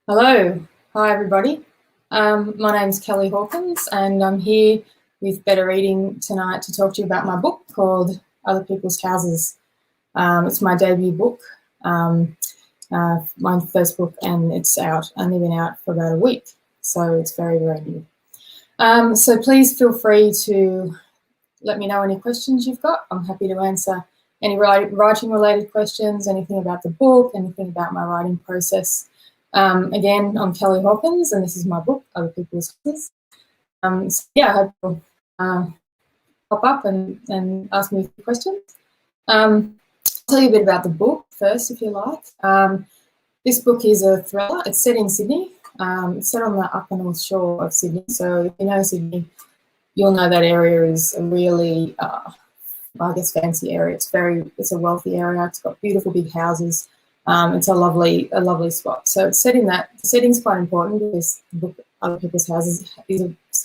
Hello, hi everybody. My name's Kelli Hawkins and I'm here with Better Reading tonight to talk to you about my book called Other People's Houses. It's my debut book, my first book, and it's out, only been out for about a week, so it's very, very new. So please feel free to let me know any questions you've got. I'm happy to answer any writing related questions, anything about the book, anything about my writing process. Again, I'm Kelli Hawkins, and this is my book, Other People's Houses. So yeah, I hope you'll pop up and ask me a few questions. I'll tell you a bit about the book first, if you like. This book is a thriller. It's set in Sydney. It's set on the upper north shore of Sydney. So if you know Sydney, you'll know that area is a really, I guess, fancy area. It's a wealthy area. It's got beautiful big houses. It's a lovely spot. So it's set in that. The setting's quite important because the book Other People's Houses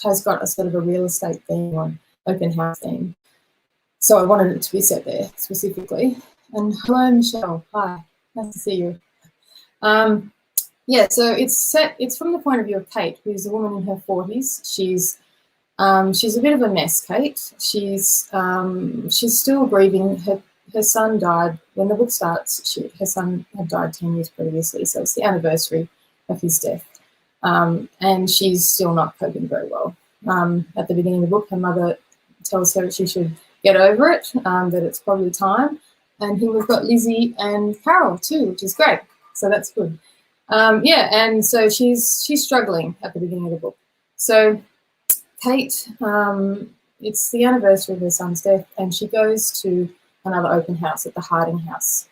has got a sort of a real estate theme, or open house theme. So I wanted it to be set there specifically. And hello, Michelle. Hi, nice to see you. Yeah, so it's from the point of view of Kate, who's a woman in her 40s. She's a bit of a mess, Kate. She's still grieving. Her son died when the book starts. Her son had died 10 years previously, so it's the anniversary of his death, and she's still not coping very well. At the beginning of the book, her mother tells her that she should get over it, that it's probably time. And here we've got Lizzie and Carol too, which is great. So that's good. Yeah, and so she's struggling at the beginning of the book. So Kate, it's the anniversary of her son's death, and she goes to another open house at the Harding House,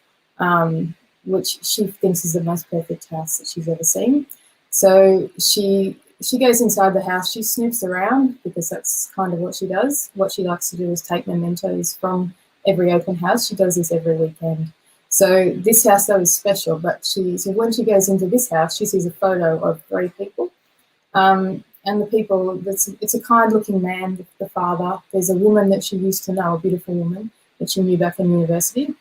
which she thinks is the most perfect house that she's ever seen. So she goes inside the house. She snoopes around because that's kind of what she does. What she likes to do is take mementos from every open house. She does this every weekend. So this house, though, is special. But so when she goes into this house, she sees a photo of 3 people. And the people, it's a kind-looking man, the father. There's a woman that she used to know, a beautiful woman that she knew back in university.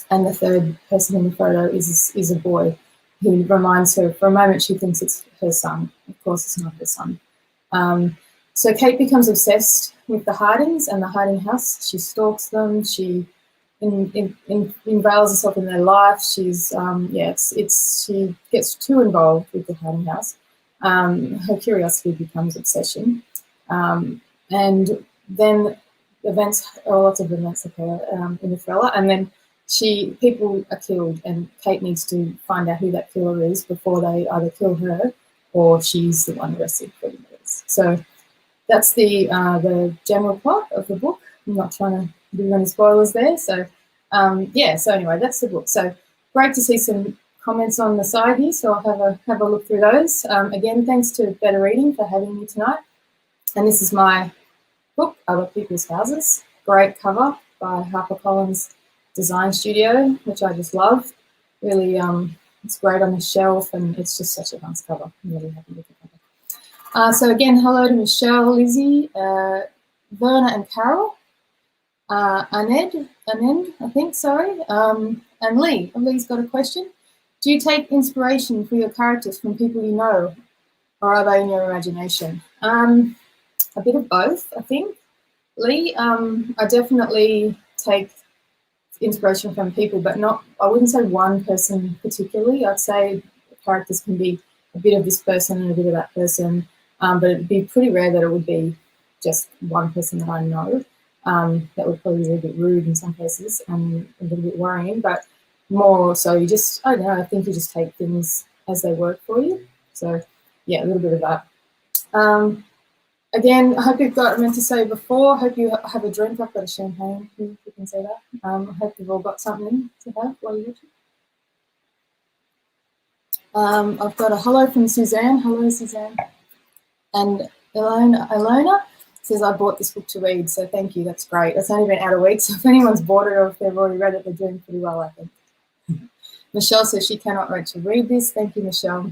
And the third person in the photo is a boy who reminds her, for a moment, she thinks it's her son. Of course, it's not her son. So Kate becomes obsessed with the Hardings and the Harding house. She stalks them. She involves herself in their life. She's she gets too involved with the Harding house. Her curiosity becomes obsession, and then lots of events occur in the thriller, and then people are killed, and Kate needs to find out who that killer is before they either kill her or she's the one arrested for the murders. So that's the general plot of the book. I'm not trying to do any spoilers there. So yeah. So anyway, that's the book. So great to see some comments on the side here. So I'll have a look through those. Again, thanks to Better Reading for having me tonight. And this is my book, Other People's Houses. Great cover by HarperCollins Design Studio, which I just love. Really, it's great on the shelf, and it's just such a nice cover. I'm really happy with the cover. So again, hello to Michelle, Lizzie, Verna and Carol, Anand, I think, sorry, and Lee. Lee's got a question. Do you take inspiration for your characters from people you know, or are they in your imagination? A bit of both, I think. Lee, I definitely take inspiration from people, but I wouldn't say one person particularly. I'd say characters can be a bit of this person and a bit of that person, but it'd be pretty rare that it would be just one person that I know. That would probably be a bit rude in some cases and a little bit worrying, but more so I don't know, I think you just take things as they work for you. So yeah, a little bit of that. Again, I hope I meant to say before, I hope you have a drink. I've got a champagne, if you can say that. I hope you've all got something to have while you're watching. I've got a hello from Suzanne. Hello, Suzanne. And Ilona says, I bought this book to read, so thank you, that's great. It's only been out a week, so if anyone's bought it or if they've already read it, they're doing pretty well, I think. Michelle says she cannot wait to read this. Thank you, Michelle.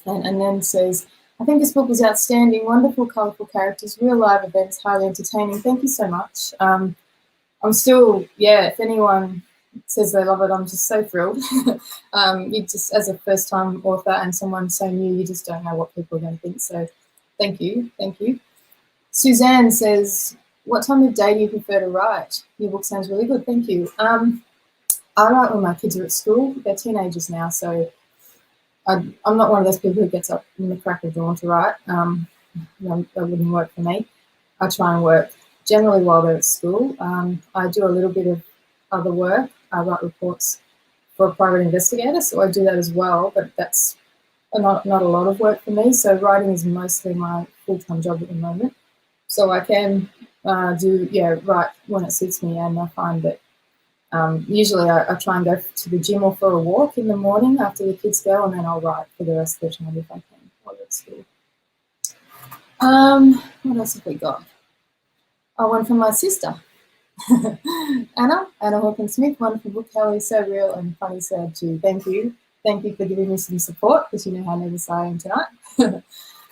And then says, I think this book was outstanding, wonderful, colourful characters, real live events, highly entertaining. Thank you so much. I'm still, if anyone says they love it. I'm just so thrilled. You just, as a first-time author and someone so new, you just don't know what people are going to think. So thank you. Thank you. Suzanne says, what time of day do you prefer to write? Your book sounds really good. Thank you. I write when my kids are at school. They're teenagers now, so I'm not one of those people who gets up in the crack of dawn to write. That wouldn't work for me. I try and work generally while they're at school. I do a little bit of other work. I write reports for a private investigator, so I do that as well, but that's not a lot of work for me. So writing is mostly my full-time job at the moment. So I can write when it suits me, and I find that usually I try and go to the gym or for a walk in the morning after the kids go, and then I'll write for the rest of the time if I can while they're at school. What else have we got? Oh, one from my sister. Anna Hawkins Smith, wonderful book, Kelli, so real and funny, sad too. Thank you. Thank you for giving me some support, because you know how nervous I am tonight.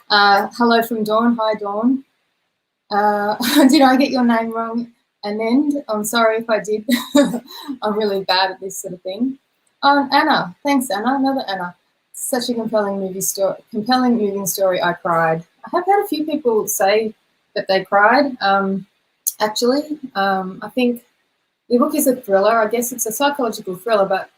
Hello from Dawn. Hi, Dawn. Did I get your name wrong? Anand? I'm sorry if I did. I'm really bad at this sort of thing. Anna. Thanks, Anna. Another Anna. Such a compelling moving story. I cried. I have had a few people say that they cried. Actually, I think the book is a thriller. I guess it's a psychological thriller, but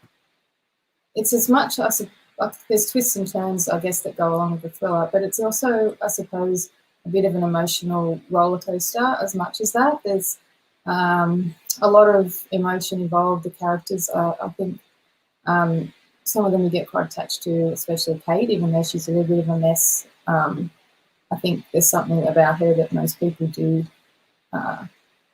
it's as much, there's twists and turns, I guess, that go along with the thriller, but it's also, I suppose, a bit of an emotional roller coaster as much as that. There's a lot of emotion involved. The characters, I think, some of them you get quite attached to, especially Kate, even though she's a little bit of a mess. I think there's something about her that most people do.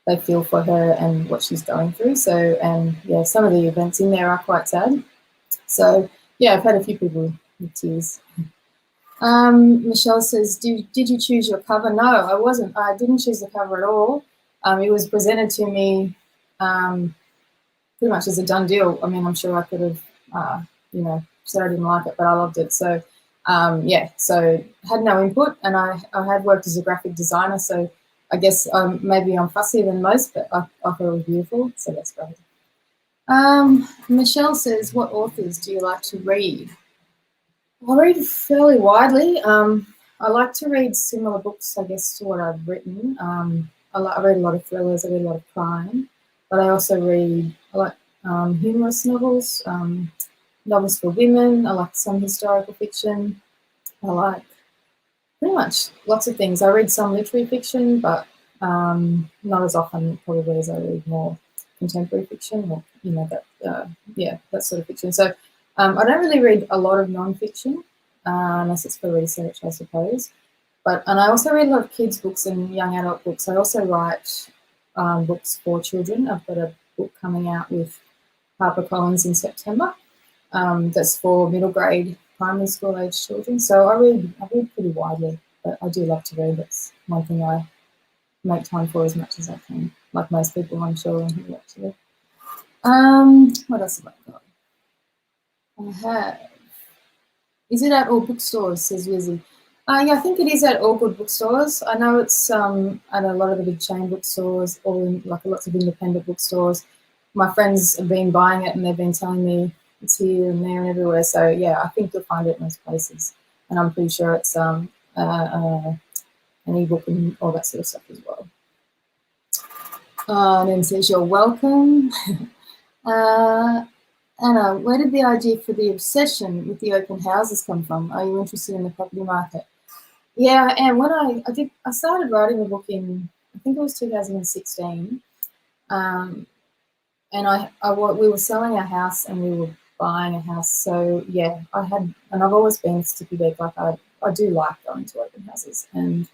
They feel for her and what she's going through. So, and yeah, some of the events in there are quite sad. So, yeah, I've had a few people with tears. Michelle says, did you choose your cover? No, I wasn't. I didn't choose the cover at all. It was presented to me pretty much as a done deal. I mean, I'm sure I could have, said I didn't like it, but I loved it. So, so had no input, and I had worked as a graphic designer, so I guess maybe I'm fussier than most, but I thought it was beautiful, so that's great. Michelle says, what authors do you like to read? I read fairly widely. I like to read similar books, I guess, to what I've written. I read a lot of thrillers, I read a lot of crime, but I also I like humorous novels, novels for women, I like some historical fiction, I like pretty much lots of things. I read some literary fiction, but not as often probably as I read more contemporary fiction, or that sort of fiction. So I don't really read a lot of non-fiction unless it's for research, I suppose. And I also read a lot of kids' books and young adult books. I also write books for children. I've got a book coming out with HarperCollins in September that's for middle grade primary school age children. So I read pretty widely, but I do love to read. It's one thing I make time for as much as I can, like most people, I'm sure, who like to read. What else have I got? I have. Is it at all bookstores, says Wizzy? Yeah, I think it is at all good bookstores. I know it's at a lot of the big chain bookstores, or in lots of independent bookstores. My friends have been buying it and they've been telling me it's here and there and everywhere. So yeah, I think you'll find it in most places. And I'm pretty sure it's an ebook and all that sort of stuff as well. And then says, you're welcome. Anna, where did the idea for the obsession with the open houses come from? Are you interested in the property market? Yeah, and when I started writing the book in, I think it was 2016, and we were selling our house and we were buying a house. So yeah, and I've always been a sticky bag. Like I do like going to open houses and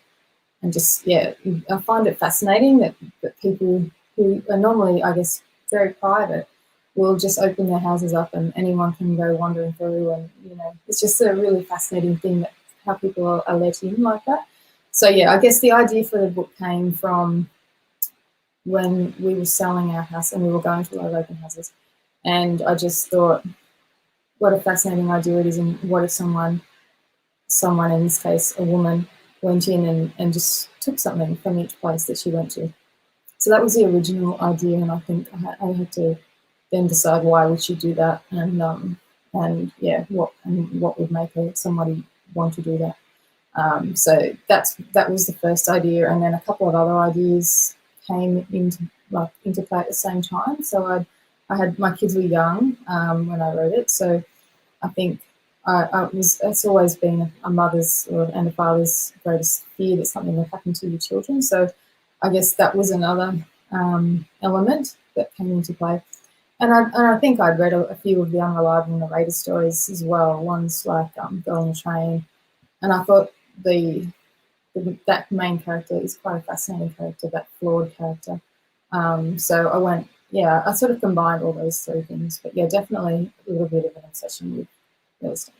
just, yeah, I find it fascinating that people who are normally, I guess, very private will just open their houses up and anyone can go wandering through, and it's just a really fascinating thing that how people are let in like that. So yeah, I guess the idea for the book came from when we were selling our house and we were going to a lot of open houses, and I just thought, what a fascinating idea it is, and what if someone in this case, a woman, went in and just took something from each place that she went to. So that was the original idea, and I think I had to then decide why would she do that, and yeah, what would make somebody want to do that. So that was the first idea, and then a couple of other ideas came into play at the same time. So I had, my kids were young when I wrote it, so I think it's always been a mother's and a father's greatest fear that something would happen to your children. So I guess that was another element that came into play. And I think I'd read a few of the unreliable narrator stories as well. Ones like Girl on the Train, and I thought that main character is quite a fascinating character, that flawed character. So I sort of combined all those three things. But yeah, definitely a little bit of an obsession with real estate.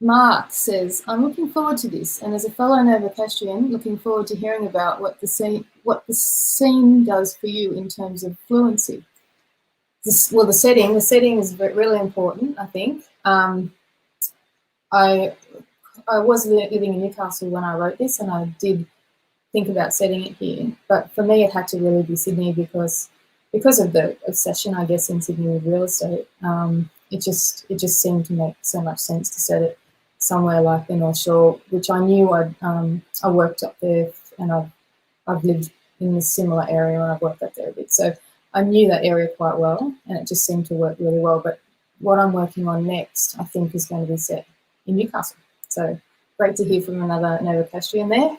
Mark says, I'm looking forward to this, and as a fellow Novocastrian, looking forward to hearing about what the scene does for you in terms of fluency. The setting is really important, I think. I was living in Newcastle when I wrote this, and I did think about setting it here. But for me, it had to really be Sydney because of the obsession, I guess, in Sydney with real estate. It just seemed to make so much sense to set it somewhere like the North Shore, which I knew I worked up there, and I've lived in a similar area and I've worked up there a bit. So I knew that area quite well, and it just seemed to work really well. But what I'm working on next, I think, is going to be set in Newcastle. So great to hear from another Novocastrian there.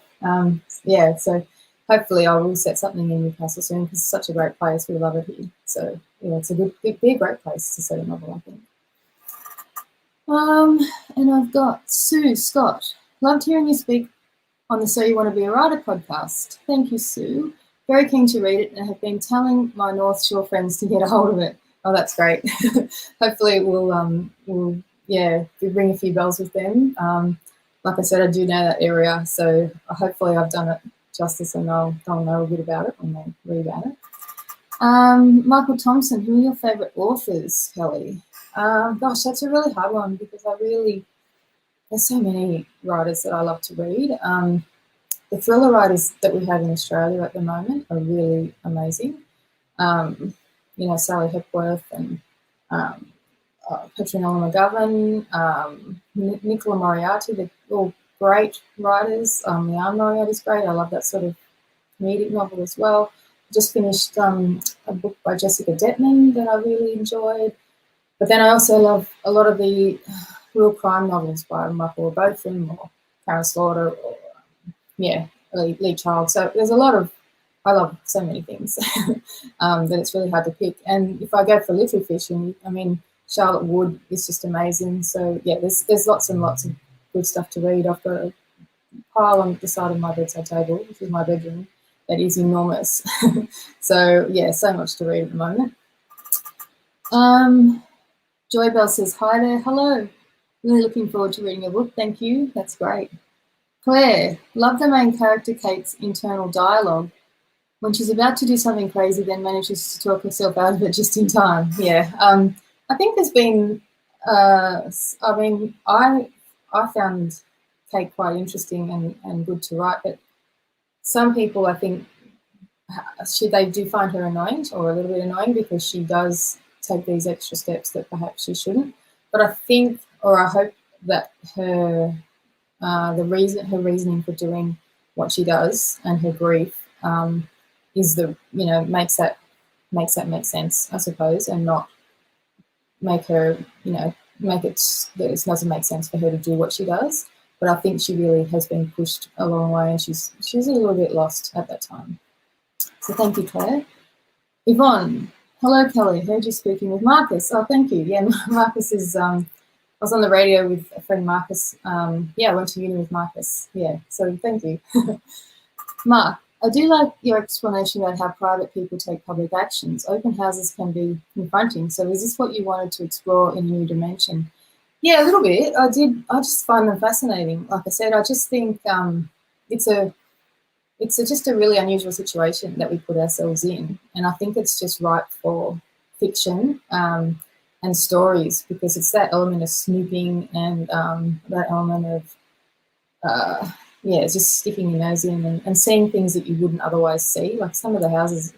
So hopefully I will set something in Newcastle soon because it's such a great place. We love it here. So yeah, it'd be a great place to set a novel, I think. And I've got Sue Scott. Loved hearing you speak on the So You Want to Be a Writer podcast. Thank you, Sue. Very keen to read it and have been telling my North Shore friends to get a hold of it. Oh, that's great. Hopefully it will ring a few bells with them. Like I said, I do know that area, so hopefully I've done it justice and they'll know a bit about it when they read about it. Michael Thompson, who are your favourite authors, Kelly? Gosh, that's a really hard one because there's so many writers that I love to read. The thriller writers that we have in Australia at the moment are really amazing. Sally Hepworth and Petronella McGovern, Nicola Moriarty, they're all great writers. Leanne Moriarty's great. I love that sort of comedic novel as well. Just finished a book by Jessica Detman that I really enjoyed. But then I also love a lot of the real crime novels by Michael Botham or Karen Slaughter or, Lee Child. So there's I love so many things that it's really hard to pick. And if I go for literary fiction, I mean, Charlotte Wood is just amazing. So yeah, there's lots and lots of good stuff to read. I've got a pile on the side of my bedside table, which is my bedroom, that is enormous. So yeah, so much to read at the moment. Joy Bell says, hi there, hello. Really looking forward to reading your book. Thank you, that's great. Claire, love the main character Kate's internal dialogue. When she's about to do something crazy, then manages to talk herself out of it just in time. Yeah, I think there's been, I found Kate quite interesting and good to write, but some people, I think, they do find her annoying or a little bit annoying because she does take these extra steps that perhaps she shouldn't. But I think, or I hope that her reasoning for doing what she does and her grief is makes that make sense, I suppose, and not make her make it that it doesn't make sense for her to do what she does. But I think she really has been pushed a long way, and she's a little bit lost at that time. So thank you, Claire. Yvonne, hello, Kelly. Heard you speaking with Marcus. Oh, thank you. Yeah, Marcus is. I was on the radio with a friend, Marcus. I went to uni with Marcus. Yeah, so thank you. Mark, I do like your explanation about how private people take public actions. Open houses can be confronting. So is this what you wanted to explore in a new dimension? Yeah, a little bit. I did. I just find them fascinating. Like I said, I just think it's just a really unusual situation that we put ourselves in. And I think it's just right for fiction and stories because it's that element of snooping and that element of, just sticking your nose in and seeing things that you wouldn't otherwise see. Like some of the houses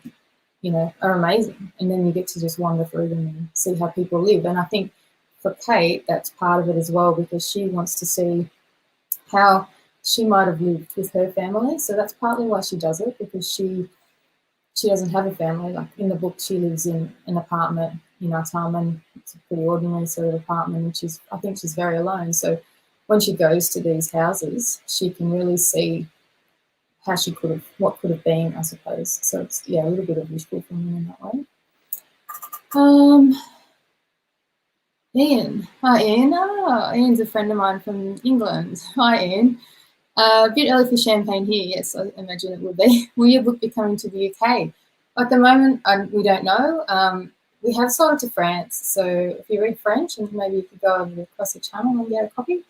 are amazing. And then you get to just wander through them and see how people live. And I think for Kate, that's part of it as well, because she wants to see how she might have lived with her family. So that's partly why she does it, because she doesn't have a family. Like in the book, she lives in an apartment in Artarmon. It's a pretty ordinary sort of apartment, and I think she's very alone. So when she goes to these houses, she can really see how what could have been, I suppose. So it's, a little bit of visual filming in that way. Ian. Hi, Ian. Ian's a friend of mine from England. Hi, Ian. A bit early for champagne here. Yes, I imagine it would be. Will your book be coming to the UK? At the moment, we don't know. We have sold it to France, so if you read French, and maybe you could go over across the channel and get a copy.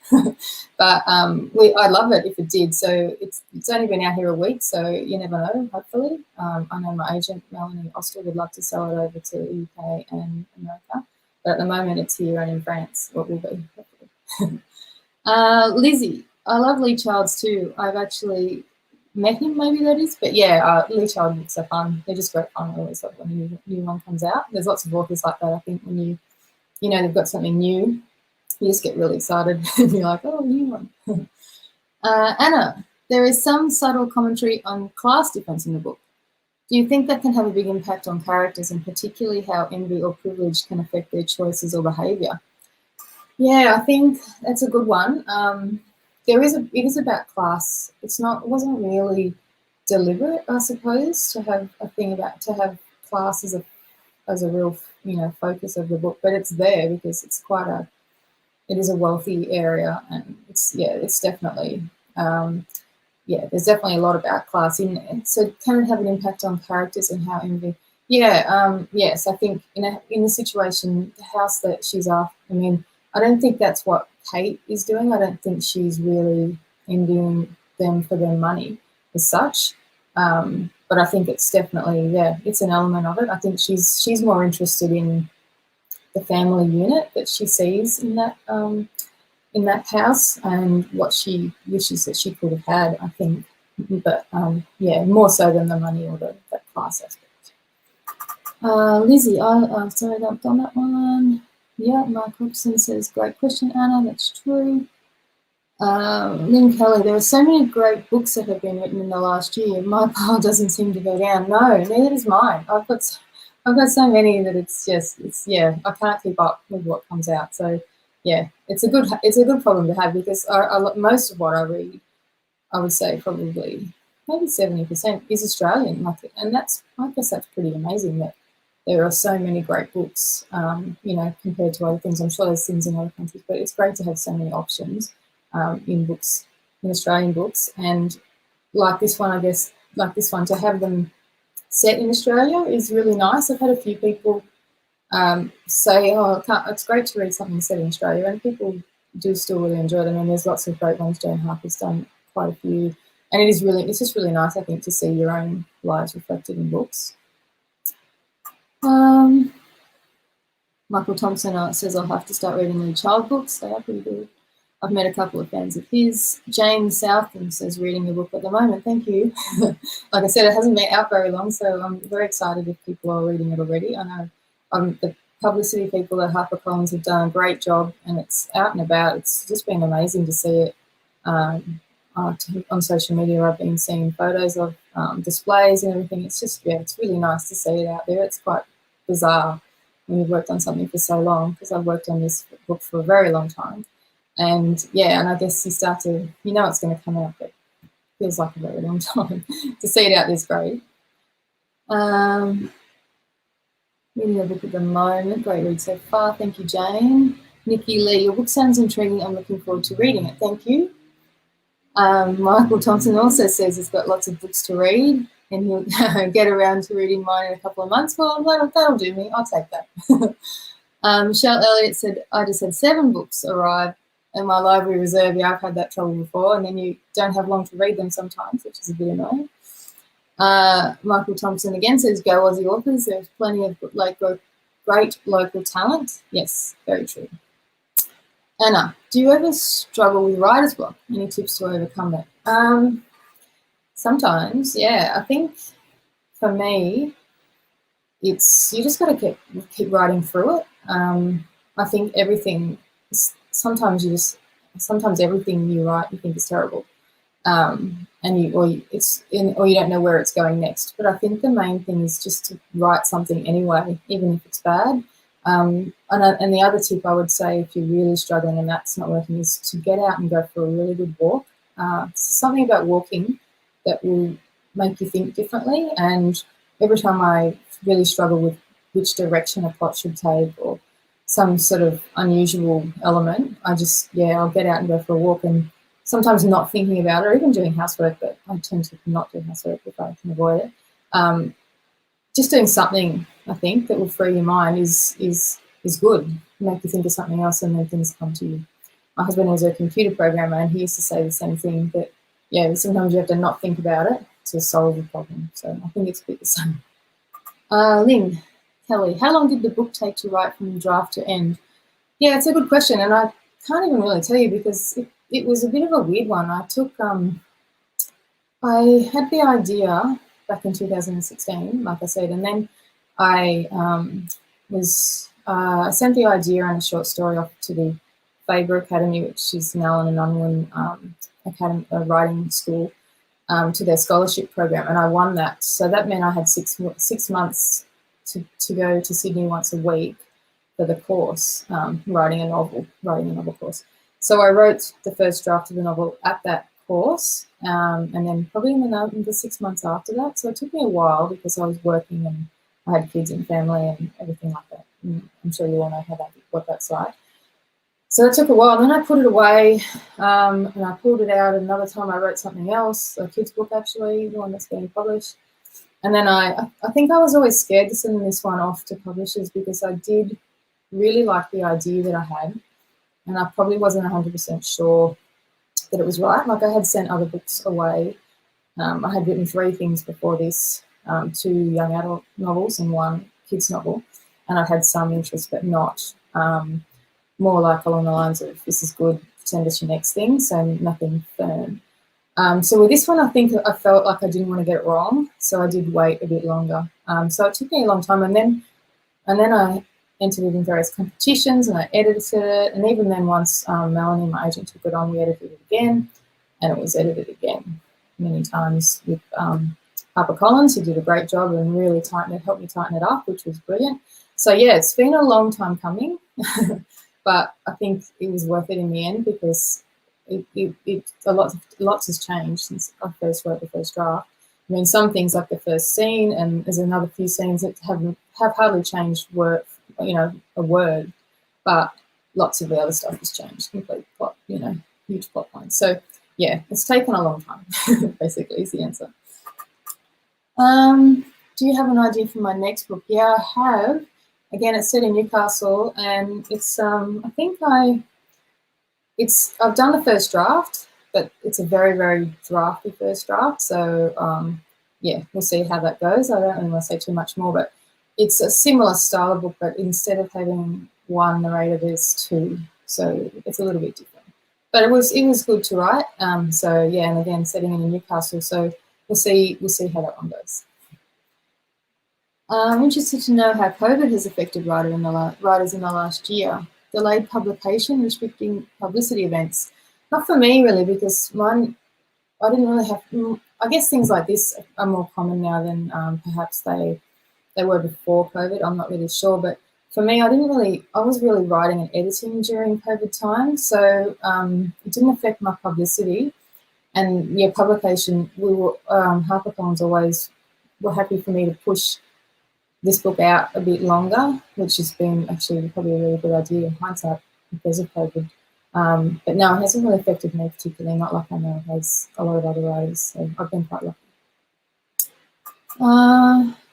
But I'd love it if it did. So it's only been out here a week, so you never know, hopefully. I know my agent, Melanie Oster, would love to sell it over to the UK and America. But at the moment, it's here and in France, what will be, hopefully. Lizzie, I love Lee Child's too. I've actually met him, maybe that is. But yeah, Lee Child books are fun. They're just great fun. I always love when a new one comes out. There's lots of authors like that. I think when they've got something new, you just get really excited and you're like, oh, a new one. Anna, there is some subtle commentary on class difference in the book. Do you think that can have a big impact on characters, and particularly how envy or privilege can affect their choices or behaviour? Yeah, I think that's a good one. It is about class. It wasn't really deliberate, I suppose, to have class as a real focus of the book, but it's there because it is a wealthy area, and it's definitely there's definitely a lot about class in there. So can it have an impact on characters and how envy? Yes, I think in the situation, the house that she's after, I don't think that's what Kate is doing. I don't think she's really envying them for their money as such. But I think it's definitely, it's an element of it. I think she's more interested in the family unit that she sees in that house, and what she wishes that she could have had, I think. But more so than the money or that class aspect. Lizzie, sorry, I've done that one. Yeah, Mark Robson says, great question, Anna. That's true. Lynn Kelly, there are so many great books that have been written in the last year. My pile doesn't seem to go down. No, neither does mine. I've got so many that I can't keep up with what comes out. So yeah, it's a good problem to have, because most of what I read, I would say probably maybe 70% is Australian, and I guess that's pretty amazing that there are so many great books, compared to other things. I'm sure there's things in other countries, but it's great to have so many options in Australian books. And like this one, to have them set in Australia is really nice. I've had a few people say, it's great to read something set in Australia, and people do still really enjoy them. And there's lots of great ones. Jane Harper's done quite a few. And it's just really nice, I think, to see your own lives reflected in books. Michael Thompson says, I'll have to start reading Lee Child books. They are pretty good. I've met a couple of fans of his. Jane Southam says, reading the book at the moment. Thank you. Like I said, it hasn't been out very long, so I'm very excited if people are reading it already. I know the publicity people at HarperCollins have done a great job, and it's out and about. It's just been amazing to see it on social media. I've been seeing photos of displays and everything. It's just, it's really nice to see it out there. It's quite bizarre when you've worked on something for so long, because I've worked on this book for a very long time. And I guess you start to, it's going to come out, but it feels like a very long time. To see it out there is great. Reading a book at the moment. Great read so far. Thank you, Jane. Nikki Lee, your book sounds intriguing. I'm looking forward to reading it. Thank you. Michael Thompson also says he's got lots of books to read, and he'll get around to reading mine in a couple of months. Well, that'll do me. I'll take that. Michelle Elliott said, I just had 7 books arrive in my library reserve. Yeah, I've had that trouble before, and then you don't have long to read them sometimes, which is a bit annoying. Michael Thompson again says, go Aussie authors. There's plenty of great local talent. Yes, very true. Anna, do you ever struggle with writer's block? Any tips to overcome it? Sometimes, yeah. I think for me, it's, you just got to keep writing through it. I think everything, sometimes everything you write you think is terrible, and or you don't know where it's going next. But I think the main thing is just to write something anyway, even if it's bad. And the other tip I would say, if you're really struggling and that's not working, is to get out and go for a really good walk. Something about walking that will make you think differently. And every time I really struggle with which direction a plot should take or some sort of unusual element, I'll get out and go for a walk, and sometimes not thinking about it, or even doing housework, but I tend to not do housework if I can avoid it. Just doing something, I think, that will free your mind is good. Make you think of something else, and then things come to you. My husband was a computer programmer, and he used to say the same thing, that sometimes you have to not think about it to solve a problem. So I think it's a bit the same. Lynn, Kelly, how long did the book take to write from draft to end? Yeah, it's a good question, and I can't even really tell you because it was a bit of a weird one. I had the idea back in 2016, like I said, and then I sent the idea and a short story off to the Faber Academy, which is an Allen and Unwin writing school, to their scholarship program, and I won that. So that meant I had 6 months to go to Sydney once a week for the course, writing a novel course. So I wrote the first draft of the novel at that course, and then probably in the 6 months after that. So it took me a while because I was working and I had kids and family and everything like that. And I'm sure you all know what that's like. So it took a while, and then I put it away, and I pulled it out. Another time I wrote something else, a kid's book actually, the one that's being published. And then I think I was always scared to send this one off to publishers because I did really like the idea that I had, and I probably wasn't 100% sure that it was right. Like, I had sent other books away. I had written 3 things before this, 2 young adult novels and 1 kids novel, and I had some interest, but not more like along the lines of, this is good, send us your next thing, so nothing firm. So with this one, I think I felt like I didn't want to get it wrong, so I did wait a bit longer. So it took me a long time, and then I entered it in various competitions, and I edited it, and even then, once Melanie, my agent, took it on, we edited it again, and it was edited again many times with HarperCollins, who did a great job and really helped me tighten it up, which was brilliant. So yeah, it's been a long time coming, but I think it was worth it in the end because a lot has changed since I first wrote the first draft. I mean, some things like the first scene, and there's another few scenes that have hardly changed a word, but lots of the other stuff has changed, complete plot, huge plot points. So yeah, it's taken a long time, basically, is the answer. Do you have an idea for my next book? Yeah, I have. Again, it's set in Newcastle, and it's I've done the first draft, but it's a very, very drafty first draft. So yeah, we'll see how that goes. I don't really want to say too much more, but it's a similar style of book, but instead of having 1 narrator, there's 2. So it's a little bit different. But it was good to write. So yeah, and again, setting in Newcastle. So we'll see how that one goes. I'm interested to know how COVID has affected writers in the last year. Delayed publication, restricting publicity events. Not for me, really, because I didn't really have. I guess things like this are more common now than perhaps they were before COVID. I'm not really sure, but for me, I was really writing and editing during COVID time, so it didn't affect my publicity. And yeah, publication, HarperCollins always were happy for me to push this book out a bit longer, which has been actually probably a really good idea in hindsight because of COVID. But no, it hasn't really affected me particularly, not like I know it has a lot of other writers, so I've been quite lucky.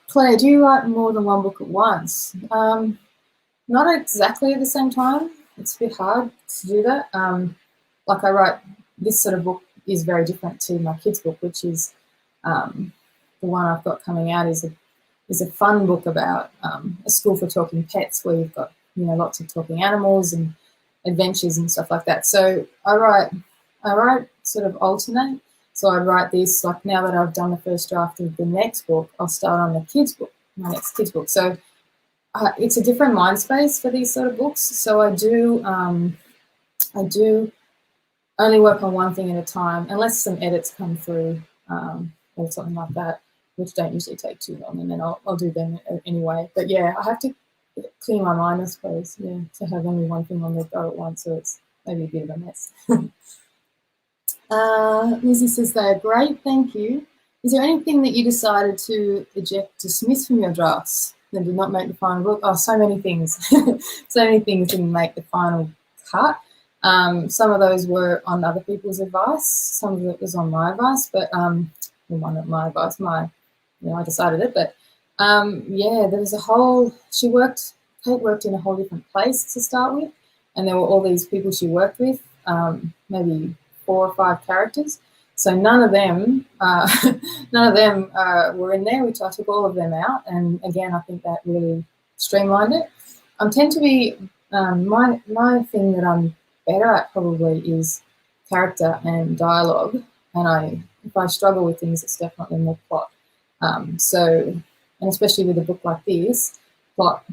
Claire, do you write more than 1 book at once? Not exactly at the same time. It's a bit hard to do that. Like, I write, this sort of book is very different to my kids' book, which is the one I've got coming out is a fun book about a school for talking pets, where you've got lots of talking animals and adventures and stuff like that. So I write sort of alternate. So I write this, like, now that I've done the first draft of the next book, I'll start on the kids' book my next kids book. So it's a different mind space for these sort of books. So I do only work on one thing at a time, unless some edits come through or something like that, which don't usually take too long, and then I'll do them anyway. But yeah, I have to clear my mind, I suppose, yeah, to have only one thing on the go at once, so it's maybe a bit of a mess. Lizzie says they are great, thank you. Is there anything that you decided to dismiss from your drafts that did not make the final book? Oh, so many things. So many things didn't make the final cut. Some of those were on other people's advice. Some of it was on my advice, but well, not my advice. I decided it. But yeah, there was a whole. Kate worked in a whole different place to start with, and there were all these people she worked with, maybe 4 or 5 characters. So none of them were in there, which I took all of them out. And again, I think that really streamlined it. I tend to be my thing that I'm better at probably is character and dialogue. And if I struggle with things, it's definitely more plot. And especially with a book like this, plot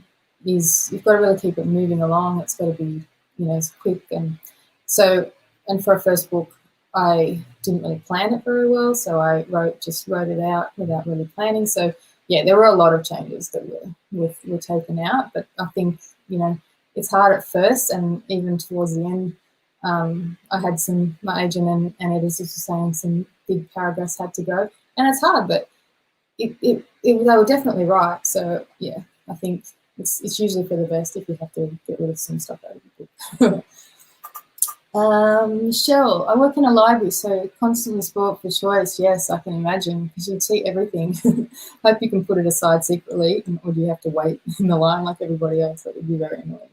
is, you've got to really keep it moving along. It's got to be, quick. And for a first book, I didn't really plan it very well, so I just wrote it out without really planning. So yeah, there were a lot of changes that were taken out, but I think it's hard at first, and even towards the end, I had my agent and editors were saying some big paragraphs had to go, and it's hard, but they were definitely right. So yeah, I think it's usually for the best if you have to get rid of some stuff out of the book. Michelle, I work in a library, so constantly spoiled for choice. Yes, I can imagine, because you'd see everything. Hope you can put it aside secretly, or do you have to wait in the line like everybody else? That would be very annoying.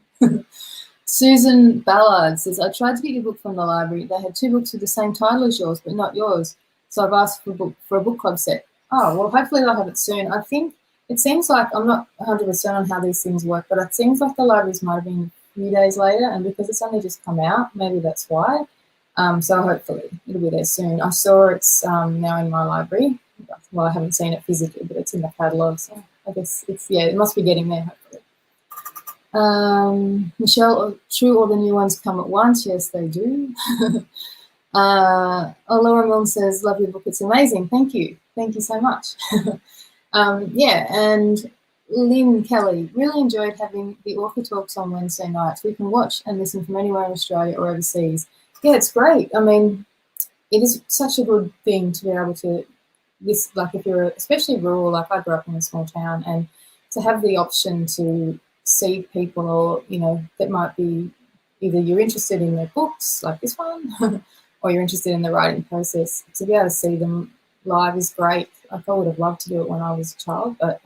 Susan Ballard says, I tried to get your book from the library. They had 2 books with the same title as yours, but not yours. So I've asked for a book club set. Oh, well, hopefully they'll have it soon. I think it seems like, I'm not 100% on how these things work, but it seems like the libraries might have been few days later, and because it's only just come out, maybe that's why. So hopefully it'll be there soon. I saw it's now in my library. Well, I haven't seen it physically, but it's in the catalogue, so I guess it must be getting there, hopefully. Michelle, true, all the new ones come at once. Yes, they do. Laura Milne says, love your book, it's amazing. Thank you so much. Yeah, and Lynn Kelly, really enjoyed having the author talks on Wednesday nights. We can watch and listen from anywhere in Australia or overseas. Yeah, it's great. I mean, it is such a good thing to be able to, like if you're especially rural, like I grew up in a small town, and to have the option to see people, or, that might be either you're interested in their books, like this one, or you're interested in the writing process, to be able to see them live is great. Like I would have loved to do it when I was a child, but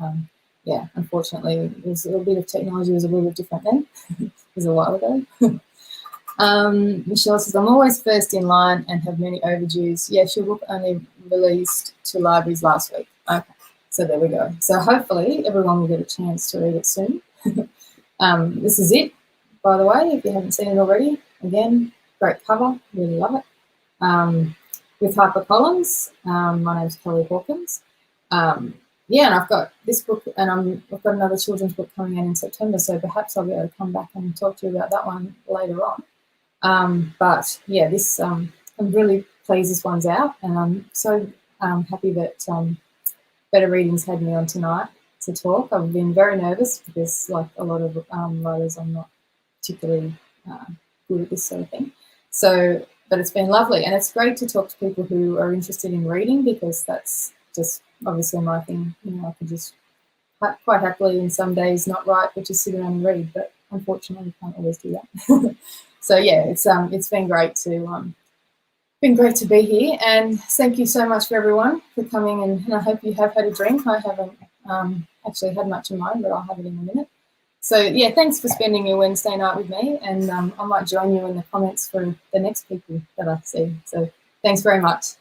yeah, unfortunately, it was a little bit of technology was a little bit different then. It was a while ago. Michelle says, I'm always first in line and have many overdues. Yes, your book only released to libraries last week. Okay, so there we go. So hopefully everyone will get a chance to read it soon. This is it, by the way, if you haven't seen it already. Again, great cover, really love it. With HarperCollins, my name's Kelli Hawkins. Yeah, and I've got this book, and I've got another children's book coming in September, so perhaps I'll be able to come back and talk to you about that one later on. But yeah, I'm really pleased this one's out, and I'm so happy that Better Readings had me on tonight to talk. I've been very nervous because, like a lot of writers, I'm not particularly good at this sort of thing. So, but it's been lovely, and it's great to talk to people who are interested in reading, because that's just obviously my thing. I could just quite happily in some days not write, but just sit around and read. But unfortunately, I can't always do that. So yeah, it's been great to be here, and thank you so much for everyone for coming. And I hope you have had a drink. I haven't actually had much of mine, but I'll have it in a minute. So yeah, thanks for spending your Wednesday night with me, and I might join you in the comments for the next people that I see. So thanks very much.